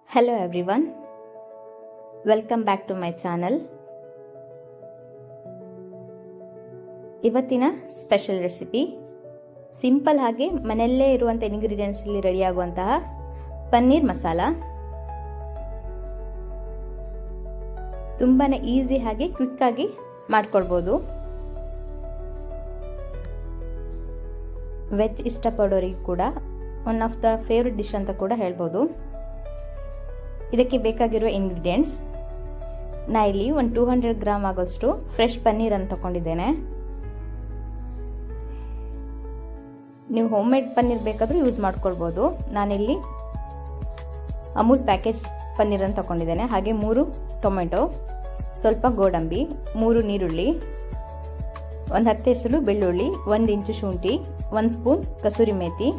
Hello everyone, welcome back to my channel. ಇವತ್ತಿನ special recipe simple ಹಾಗೆ ಮನೆಯಲ್ಲೇ ಇರುವಂಥ ಇಂಗ್ರೀಡಿಯೆಂಟ್ಸ್ ಅಲ್ಲಿ ರೆಡಿ ಆಗುವಂತಹ ಪನ್ನೀರ್ ಮಸಾಲ. ತುಂಬಾನೇ ಈಸಿ ಹಾಗೆ ಕ್ವಿಕ್ ಆಗಿ ಮಾಡ್ಕೊಳ್ಬೋದು. ವೆಜ್ ಇಷ್ಟಪಡೋರಿಗೆ ಕೂಡ one of the favourite dish ಅಂತ ಕೂಡ ಹೇಳ್ಬೋದು. ಇದಕ್ಕೆ ಬೇಕಾಗಿರುವ ಇಂಗ್ರೀಡಿಯೆಂಟ್ಸ್ ನಾ ಇಲ್ಲಿ ಒಂದು 200 ಗ್ರಾಮ್ ಆಗೋಷ್ಟು ಫ್ರೆಶ್ ಪನ್ನೀರ್ ಅನ್ನು ತಗೊಂಡಿದ್ದೇನೆ. ನೀವು ಹೋಮ್ ಮೇಡ್ ಪನ್ನೀರ್ ಬೇಕಾದರೂ ಯೂಸ್ ಮಾಡ್ಕೊಳ್ಬೋದು. ನಾನಿಲ್ಲಿ ಅಮೂಲ್ ಪ್ಯಾಕೇಜ್ ಪನ್ನೀರ್ ಅನ್ನು ತಗೊಂಡಿದ್ದೇನೆ. ಹಾಗೆ 3 ಟೊಮೆಟೊ, ಸ್ವಲ್ಪ ಗೋಡಂಬಿ, 3 ನೀರುಳ್ಳಿ, ಒಂದು 10 ಎಸಳು ಬೆಳ್ಳುಳ್ಳಿ, 1 ಇಂಚು ಶುಂಠಿ, 1 ಸ್ಪೂನ್ ಕಸೂರಿ ಮೇಥಿ,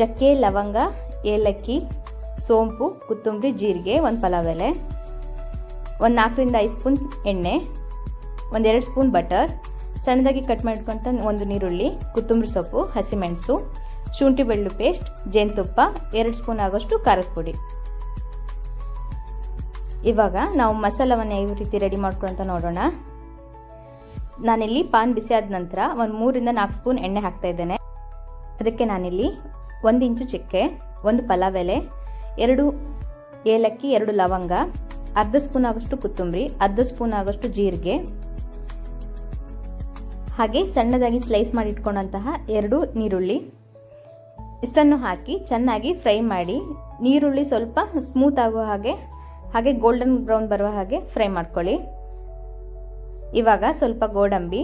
ಚಕ್ಕೆ, ಲವಂಗ, ಏಲಕ್ಕಿ, ಸೋಂಪು, ಕೊತ್ತಂಬರಿ, ಜೀರಿಗೆ, 1 ಪಲಾವ್ ಎಲೆ, ಒಂದು 4 ರಿಂದ 5 ಸ್ಪೂನ್ ಎಣ್ಣೆ, 2 ಸ್ಪೂನ್ ಬಟರ್, ಸಣ್ಣದಾಗಿ ಕಟ್ ಮಾಡ್ಕೊಂತ 1 ನೀರುಳ್ಳಿ, ಕೊತ್ತಂಬರಿ ಸೊಪ್ಪು, ಹಸಿಮೆಣಸು, ಶುಂಠಿ ಬೆಳ್ಳುಳ್ಳಿ ಪೇಸ್ಟ್, ಜೇನುತುಪ್ಪ, 2 ಸ್ಪೂನ್ ಆಗೋಷ್ಟು ಖಾರದ ಪುಡಿ. ಇವಾಗ ನಾವು ಮಸಾಲವನ್ನು ಯಾವ ರೀತಿ ರೆಡಿ ಮಾಡ್ಕೊಳ್ಳೋಂತ ನೋಡೋಣ. ನಾನಿಲ್ಲಿ ಪಾನ್ ಬಿಸಿ ಆದ ನಂತರ ಒಂದು 3 ರಿಂದ 4 ಸ್ಪೂನ್ ಎಣ್ಣೆ ಹಾಕ್ತಾ ಇದ್ದೇನೆ. ಅದಕ್ಕೆ ನಾನಿಲ್ಲಿ 1 ಇಂಚು ಚಕ್ಕೆ, 1 ಪಲಾವ್ ಎಲೆ, 2 ಏಲಕ್ಕಿ, 2 ಲವಂಗ, ಅರ್ಧ ಸ್ಪೂನ್ ಆಗೋಷ್ಟು ಕೊತ್ತಂಬರಿ, ಅರ್ಧ ಸ್ಪೂನ್ ಆಗೋಷ್ಟು ಜೀರಿಗೆ, ಹಾಗೆ ಸಣ್ಣದಾಗಿ ಸ್ಲೈಸ್ ಮಾಡಿ ಇಟ್ಕೊಂಡಂತಹ 2 ನೀರುಳ್ಳಿ ಇಷ್ಟನ್ನು ಹಾಕಿ ಚೆನ್ನಾಗಿ ಫ್ರೈ ಮಾಡಿ. ನೀರುಳ್ಳಿ ಸ್ವಲ್ಪ ಸ್ಮೂತ್ ಆಗುವ ಹಾಗೆ ಗೋಲ್ಡನ್ ಬ್ರೌನ್ ಬರುವ ಹಾಗೆ ಫ್ರೈ ಮಾಡ್ಕೊಳ್ಳಿ. ಇವಾಗ ಸ್ವಲ್ಪ ಗೋಡಂಬಿ,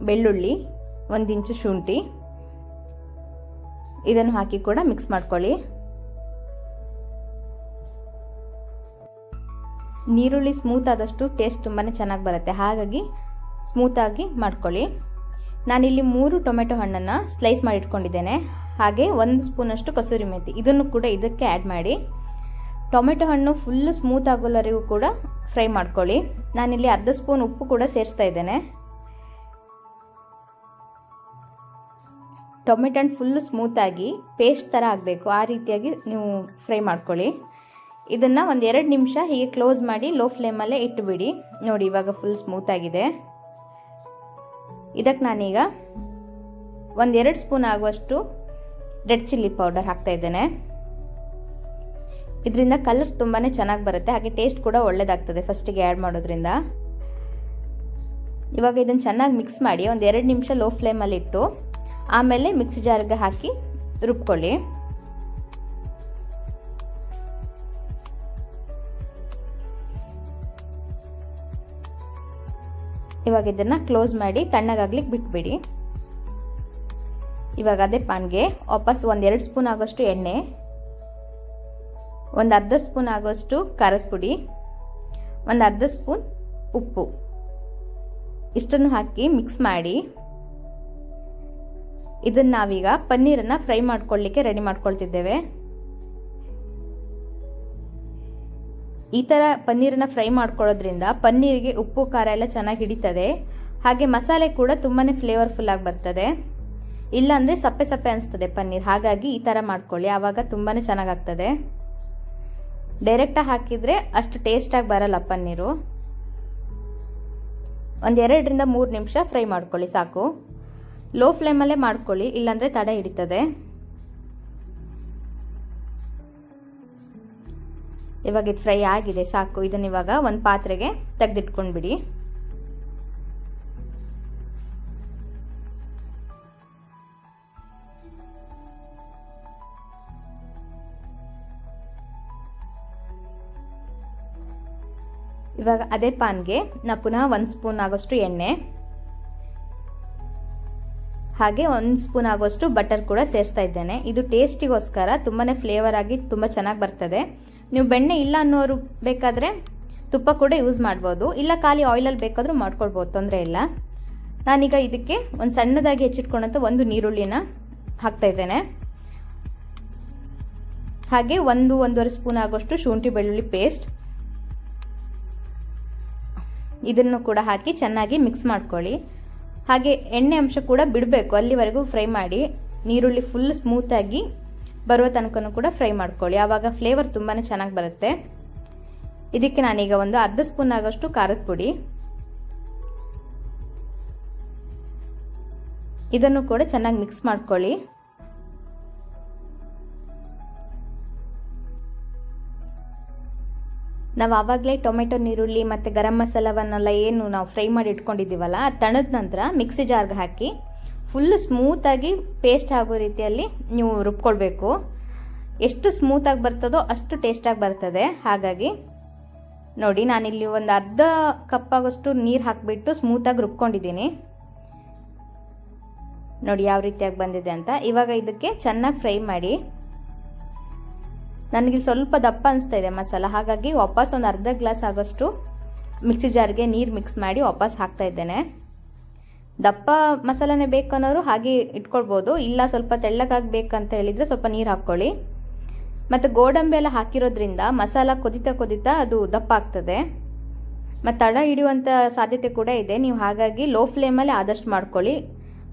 ಬೆಳ್ಳುಳ್ಳಿ, 1 ಇಂಚು ಶುಂಠಿ ಇದನ್ನು ಹಾಕಿ ಕೂಡ ಮಿಕ್ಸ್ ಮಾಡ್ಕೊಳ್ಳಿ. ನೀರುಳ್ಳಿ ಸ್ಮೂತ್ ಆದಷ್ಟು ಟೇಸ್ಟ್ ತುಂಬಾ ಚೆನ್ನಾಗಿ ಬರುತ್ತೆ, ಹಾಗಾಗಿ ಸ್ಮೂತಾಗಿ ಮಾಡ್ಕೊಳ್ಳಿ. ನಾನಿಲ್ಲಿ 3 ಟೊಮೆಟೊ ಹಣ್ಣನ್ನು ಸ್ಲೈಸ್ ಮಾಡಿ ಇಟ್ಕೊಂಡಿದ್ದೇನೆ. ಹಾಗೆ 1 ಸ್ಪೂನಷ್ಟು ಕಸೂರಿ ಮೇಥಿ ಇದನ್ನು ಕೂಡ ಇದಕ್ಕೆ ಆ್ಯಡ್ ಮಾಡಿ ಟೊಮೆಟೊ ಹಣ್ಣು ಫುಲ್ಲು ಸ್ಮೂತ್ ಆಗೋವರೆಗೂ ಕೂಡ ಫ್ರೈ ಮಾಡ್ಕೊಳ್ಳಿ. ನಾನಿಲ್ಲಿ ಅರ್ಧ ಸ್ಪೂನ್ ಉಪ್ಪು ಕೂಡ ಸೇರಿಸ್ತಾ ಇದ್ದೇನೆ. ಟೊಮೆಟೊ ಹಣ್ಣು ಫುಲ್ಲು ಸ್ಮೂತಾಗಿ ಪೇಸ್ಟ್ ಥರ ಆಗಬೇಕು, ಆ ರೀತಿಯಾಗಿ ನೀವು ಫ್ರೈ ಮಾಡ್ಕೊಳ್ಳಿ. ಇದನ್ನು ಒಂದು 2 ನಿಮಿಷ ಹೀಗೆ ಕ್ಲೋಸ್ ಮಾಡಿ ಲೋ ಫ್ಲೇಮಲ್ಲೇ ಇಟ್ಟುಬಿಡಿ. ನೋಡಿ, ಇವಾಗ ಫುಲ್ ಸ್ಮೂತ್ ಆಗಿದೆ. ಇದಕ್ಕೆ ನಾನೀಗ 2 ಸ್ಪೂನ್ ಆಗುವಷ್ಟು ರೆಡ್ ಚಿಲ್ಲಿ ಪೌಡರ್ ಹಾಕ್ತಾ ಇದ್ದೇನೆ. ಇದರಿಂದ ಕಲರ್ಸ್ ತುಂಬಾ ಚೆನ್ನಾಗಿ ಬರುತ್ತೆ, ಹಾಗೆ ಟೇಸ್ಟ್ ಕೂಡ ಒಳ್ಳೆಯದಾಗ್ತದೆ ಫಸ್ಟಿಗೆ ಆ್ಯಡ್ ಮಾಡೋದ್ರಿಂದ. ಇವಾಗ ಇದನ್ನು ಚೆನ್ನಾಗಿ ಮಿಕ್ಸ್ ಮಾಡಿ ಒಂದು 2 ನಿಮಿಷ ಲೋ ಫ್ಲೇಮಲ್ಲಿ ಇಟ್ಟು ಆಮೇಲೆ ಮಿಕ್ಸಿ ಜಾರ್ಗೆ ಹಾಕಿ ರುಬ್ಕೊಳ್ಳಿ. ಇವಾಗ ಇದನ್ನು ಕ್ಲೋಸ್ ಮಾಡಿ ತಣ್ಣಗಾಗ್ಲಿಕ್ಕೆ ಬಿಟ್ಬಿಡಿ. ಇವಾಗ ಅದೇ ಪಾನ್ಗೆ ವಾಪಸ್ 2 ಸ್ಪೂನ್ ಆಗೋಷ್ಟು ಎಣ್ಣೆ, ಒಂದು ಅರ್ಧ ಸ್ಪೂನ್ ಆಗೋಷ್ಟು ಖಾರದ ಪುಡಿ, ಒಂದು ಅರ್ಧ ಸ್ಪೂನ್ ಉಪ್ಪು ಇಷ್ಟನ್ನು ಹಾಕಿ ಮಿಕ್ಸ್ ಮಾಡಿ ಇದನ್ನು ನಾವೀಗ ಪನ್ನೀರನ್ನು ಫ್ರೈ ಮಾಡ್ಕೊಳ್ಳಿಕ್ಕೆ ರೆಡಿ ಮಾಡ್ಕೊಳ್ತಿದ್ದೇವೆ. ಈ ಥರ ಪನ್ನೀರನ್ನು ಫ್ರೈ ಮಾಡ್ಕೊಳ್ಳೋದ್ರಿಂದ ಪನ್ನೀರಿಗೆ ಉಪ್ಪು ಖಾರ ಎಲ್ಲ ಚೆನ್ನಾಗಿ ಹಿಡಿತದೆ, ಹಾಗೆ ಮಸಾಲೆ ಕೂಡ ತುಂಬಾ ಫ್ಲೇವರ್ಫುಲ್ ಆಗಿ ಬರ್ತದೆ. ಇಲ್ಲಾಂದರೆ ಸಪ್ಪೆ ಸಪ್ಪೆ ಅನಿಸ್ತದೆ ಪನ್ನೀರ್, ಹಾಗಾಗಿ ಈ ಥರ ಮಾಡ್ಕೊಳ್ಳಿ, ಆವಾಗ ತುಂಬಾ ಚೆನ್ನಾಗಾಗ್ತದೆ. ಡೈರೆಕ್ಟಾಗಿ ಹಾಕಿದರೆ ಅಷ್ಟು ಟೇಸ್ಟಾಗಿ ಬರಲ್ಲ ಪನ್ನೀರು. ಒಂದು 2 ರಿಂದ 3 ನಿಮಿಷ ಫ್ರೈ ಮಾಡ್ಕೊಳ್ಳಿ ಸಾಕು. ಲೋ ಫ್ಲೇಮಲ್ಲೇ ಮಾಡ್ಕೊಳ್ಳಿ, ಇಲ್ಲಾಂದರೆ ತಡೆ ಹಿಡಿತದೆ. ಇವಾಗ ಇದು ಫ್ರೈ ಆಗಿದೆ ಸಾಕು. ಇದನ್ನ ಇವಾಗ ಒಂದು ಪಾತ್ರೆಗೆ ತೆಗೆದಿಟ್ಕೊಂಡ್ಬಿಡಿ. ಇವಾಗ ಅದೇ ಪಾನ್ಗೆ ನಾ ಪುನಃ 1 ಸ್ಪೂನ್ ಆಗೋಷ್ಟು ಎಣ್ಣೆ, ಹಾಗೆ 1 ಸ್ಪೂನ್ ಆಗೋಷ್ಟು ಬಟರ್ ಕೂಡ ಸೇರಿಸ್ತಾ ಇದ್ದೇನೆ. ಇದು ಟೇಸ್ಟಿಗೋಸ್ಕರ ತುಂಬಾ ಫ್ಲೇವರ್ ಆಗಿ ತುಂಬ ಚೆನ್ನಾಗಿ ಬರ್ತದೆ. ನೀವು ಬೆಣ್ಣೆ ಇಲ್ಲ ಅನ್ನೋರು ಬೇಕಾದರೆ ತುಪ್ಪ ಕೂಡ ಯೂಸ್ ಮಾಡ್ಬೋದು, ಇಲ್ಲ ಖಾಲಿ ಆಯಿಲಲ್ಲಿ ಬೇಕಾದರೂ ಮಾಡ್ಕೊಳ್ಬೋದು, ತೊಂದರೆ ಇಲ್ಲ. ನಾನೀಗ ಇದಕ್ಕೆ ಒಂದು ಸಣ್ಣದಾಗಿ ಹೆಚ್ಚಿಟ್ಕೊಂಡಂಥ 1 ನೀರುಳ್ಳಿನ ಹಾಕ್ತಾ ಇದ್ದೇನೆ. ಹಾಗೆ 1-1.5 ಸ್ಪೂನ್ ಆಗೋಷ್ಟು ಶುಂಠಿ ಬೆಳ್ಳುಳ್ಳಿ ಪೇಸ್ಟ್ ಇದನ್ನು ಕೂಡ ಹಾಕಿ ಚೆನ್ನಾಗಿ ಮಿಕ್ಸ್ ಮಾಡ್ಕೊಳ್ಳಿ. ಹಾಗೆ ಎಣ್ಣೆ ಅಂಶ ಕೂಡ ಬಿಡಬೇಕು, ಅಲ್ಲಿವರೆಗೂ ಫ್ರೈ ಮಾಡಿ. ನೀರುಳ್ಳಿ ಫುಲ್ ಸ್ಮೂತಾಗಿ ಬರುವ ತನಕನೂ ಕೂಡ ಫ್ರೈ ಮಾಡ್ಕೊಳ್ಳಿ. ಆವಾಗ ಫ್ಲೇವರ್ ತುಂಬಾ ಚೆನ್ನಾಗಿ ಬರುತ್ತೆ. ಇದಕ್ಕೆ ನಾನೀಗ ಒಂದು ಅರ್ಧ ಸ್ಪೂನ್ ಆಗೋಷ್ಟು ಖಾರದ ಪುಡಿ, ಇದನ್ನು ಕೂಡ ಚೆನ್ನಾಗಿ ಮಿಕ್ಸ್ ಮಾಡ್ಕೊಳ್ಳಿ. ನಾವು ಆವಾಗಲೇ ಟೊಮೆಟೊ, ನೀರುಳ್ಳಿ ಮತ್ತು ಗರಂ ಮಸಾಲವನ್ನೆಲ್ಲ ಏನು ನಾವು ಫ್ರೈ ಮಾಡಿ ಇಟ್ಕೊಂಡಿದ್ದೀವಲ್ಲ, ಅದು ತಣದ ನಂತರ ಮಿಕ್ಸಿ ಜಾರ್ಗೆ ಹಾಕಿ ಫುಲ್ ಸ್ಮೂತಾಗಿ ಪೇಸ್ಟ್ ಆಗೋ ರೀತಿಯಲ್ಲಿ ನೀವು ರುಬ್ಕೊಳ್ಬೇಕು. ಎಷ್ಟು ಸ್ಮೂತಾಗಿ ಬರ್ತದೋ ಅಷ್ಟು ಟೇಸ್ಟಾಗಿ ಬರ್ತದೆ. ಹಾಗಾಗಿ ನೋಡಿ, ನಾನಿಲ್ಲಿ ಒಂದು ಅರ್ಧ ಕಪ್ ಆಗೋಷ್ಟು ನೀರು ಹಾಕಿಬಿಟ್ಟು ಸ್ಮೂತಾಗಿ ರುಬ್ಕೊಂಡಿದ್ದೀನಿ. ನೋಡಿ ಯಾವ ರೀತಿಯಾಗಿ ಬಂದಿದೆ ಅಂತ. ಇವಾಗ ಇದಕ್ಕೆ ಚೆನ್ನಾಗಿ ಫ್ರೈ ಮಾಡಿ. ನನಗಿಲ್ಲಿ ಸ್ವಲ್ಪ ದಪ್ಪ ಅನಿಸ್ತಾ ಇದೆ ಮಸಾಲ, ಹಾಗಾಗಿ ವಾಪಸ್ ಒಂದು ಅರ್ಧ ಗ್ಲಾಸ್ ಆಗೋಷ್ಟು ಮಿಕ್ಸಿ ಜಾರ್ಗೆ ನೀರು ಮಿಕ್ಸ್ ಮಾಡಿ ವಾಪಸ್ ಹಾಕ್ತಾ ಇದ್ದೇನೆ. ದಪ್ಪ ಮಸಾಲನೇ ಬೇಕು ಅನ್ನೋರು ಹಾಗೆ ಇಟ್ಕೊಳ್ಬೋದು, ಇಲ್ಲ ಸ್ವಲ್ಪ ತೆಳ್ಳಗಾಗಬೇಕಂತ ಹೇಳಿದರೆ ಸ್ವಲ್ಪ ನೀರು ಹಾಕ್ಕೊಳ್ಳಿ. ಮತ್ತು ಗೋಡಂಬಿ ಎಲ್ಲ ಹಾಕಿರೋದ್ರಿಂದ ಮಸಾಲ ಕುದಿತಾ ಅದು ದಪ್ಪ ಆಗ್ತದೆ ಮತ್ತು ತಡ ಹಿಡಿಯುವಂಥ ಸಾಧ್ಯತೆ ಕೂಡ ಇದೆ. ನೀವು ಹಾಗಾಗಿ ಲೋ ಫ್ಲೇಮಲ್ಲಿ ಆದಷ್ಟು ಮಾಡ್ಕೊಳ್ಳಿ,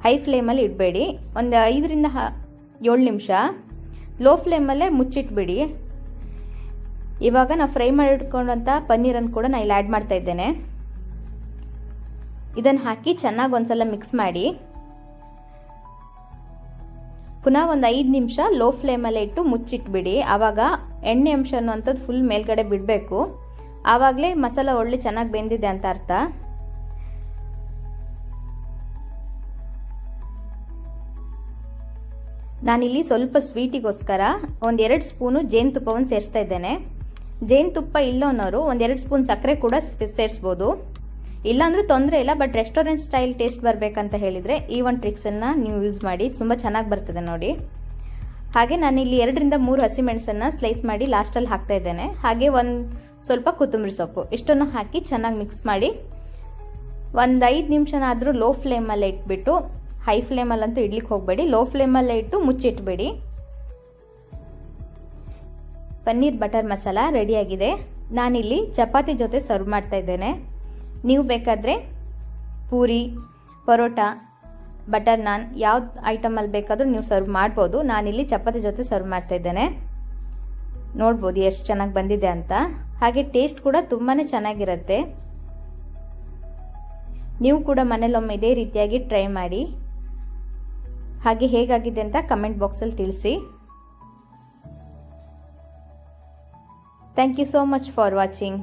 ಹೈ ಫ್ಲೇಮಲ್ಲಿ ಇಡಬೇಡಿ. ಒಂದು 5 ರಿಂದ 7 ನಿಮಿಷ ಲೋ ಫ್ಲೇಮಲ್ಲೇ ಮುಚ್ಚಿಟ್ಬಿಡಿ. ಇವಾಗ ನಾವು ಫ್ರೈ ಮಾಡಿ ಇಟ್ಕೊಂಡಂಥ ಪನ್ನೀರನ್ನು ಕೂಡ ನಾನು ಇಲ್ಲಿ ಆ್ಯಡ್ ಮಾಡ್ತಾ ಇದ್ದೇನೆ. ಇದನ್ನು ಹಾಕಿ ಚೆನ್ನಾಗಿ ಒಂದ್ಸಲ ಮಿಕ್ಸ್ ಮಾಡಿ ಪುನಃ ಒಂದು 5 ನಿಮಿಷ ಲೋ ಫ್ಲೇಮಲ್ಲೇ ಇಟ್ಟು ಮುಚ್ಚಿಟ್ಬಿಡಿ. ಆವಾಗ ಎಣ್ಣೆ ಅಂಶ ಅನ್ನುವಂಥದ್ದು ಫುಲ್ ಮೇಲ್ಗಡೆ ಬಿಡಬೇಕು. ಆವಾಗಲೇ ಮಸಾಲ ಒಳ್ಳೆ ಚೆನ್ನಾಗಿ ಬೆಂದಿದೆ ಅಂತ ಅರ್ಥ. ನಾನಿಲ್ಲಿ ಸ್ವಲ್ಪ ಸ್ವೀಟಿಗೋಸ್ಕರ 1-2 ಸ್ಪೂನು ಜೇನುತುಪ್ಪವನ್ನು ಸೇರಿಸ್ತಾ ಇದ್ದೇನೆ. ಜೇನುತುಪ್ಪ ಇಲ್ಲ ಅನ್ನೋರು 1-2 ಸ್ಪೂನ್ ಸಕ್ಕರೆ ಕೂಡ ಸೇರಿಸ್ಬೋದು, ಇಲ್ಲಾಂದ್ರೂ ತೊಂದರೆ ಇಲ್ಲ. ಬಟ್ ರೆಸ್ಟೋರೆಂಟ್ ಸ್ಟೈಲ್ ಟೇಸ್ಟ್ ಬರಬೇಕಂತ ಹೇಳಿದರೆ ಈ ಒಂದು ಟ್ರಿಕ್ಸನ್ನು ನೀವು ಯೂಸ್ ಮಾಡಿ, ತುಂಬ ಚೆನ್ನಾಗಿ ಬರ್ತದೆ ನೋಡಿ. ಹಾಗೆ ನಾನಿಲ್ಲಿ 2 ರಿಂದ 3 ಹಸಿಮೆಣಸನ್ನು ಸ್ಲೈಸ್ ಮಾಡಿ ಲಾಸ್ಟಲ್ಲಿ ಹಾಕ್ತಾ ಇದ್ದೇನೆ. ಹಾಗೆ ಒಂದು ಸ್ವಲ್ಪ ಕೊತ್ತಂಬರಿ ಸೊಪ್ಪು, ಇಷ್ಟನ್ನು ಹಾಕಿ ಚೆನ್ನಾಗಿ ಮಿಕ್ಸ್ ಮಾಡಿ ಒಂದು 5 ನಿಮಿಷನಾದರೂ ಲೋ ಫ್ಲೇಮಲ್ಲೇ ಇಟ್ಬಿಟ್ಟು, ಹೈ ಫ್ಲೇಮಲ್ಲಂತೂ ಇಡ್ಲಿಕ್ಕೆ ಹೋಗಬೇಡಿ, ಲೋ ಫ್ಲೇಮಲ್ಲೇ ಇಟ್ಟು ಮುಚ್ಚಿಟ್ಬೇಡಿ. ಪನ್ನೀರ್ ಬಟರ್ ಮಸಾಲ ರೆಡಿಯಾಗಿದೆ. ನಾನಿಲ್ಲಿ ಚಪಾತಿ ಜೊತೆ ಸರ್ವ್ ಮಾಡ್ತಾ ಇದ್ದೇನೆ. ನೀವು ಬೇಕಾದರೆ ಪೂರಿ, ಪರೋಟ, ಬಟರ್ ನಾನ್ ಯಾವ್ದು ಐಟಮಲ್ಲಿ ಬೇಕಾದರೂ ನೀವು ಸರ್ವ್ ಮಾಡ್ಬೋದು. ನಾನಿಲ್ಲಿ ಚಪಾತಿ ಜೊತೆ ಸರ್ವ್ ಮಾಡ್ತಾ ಇದ್ದೇನೆ. ನೋಡ್ಬೋದು ಎಷ್ಟು ಚೆನ್ನಾಗಿ ಬಂದಿದೆ ಅಂತ. ಹಾಗೆ ಟೇಸ್ಟ್ ಕೂಡ ತುಂಬಾ ಚೆನ್ನಾಗಿರುತ್ತೆ. ನೀವು ಕೂಡ ಮನೇಲೊಮ್ಮೆ ಇದೇ ರೀತಿಯಾಗಿ ಟ್ರೈ ಮಾಡಿ. ಹಾಗೆ ಹೇಗಾಗಿದೆ ಅಂತ ಕಮೆಂಟ್ ಬಾಕ್ಸಲ್ಲಿ ತಿಳಿಸಿ. Thank you so much for watching.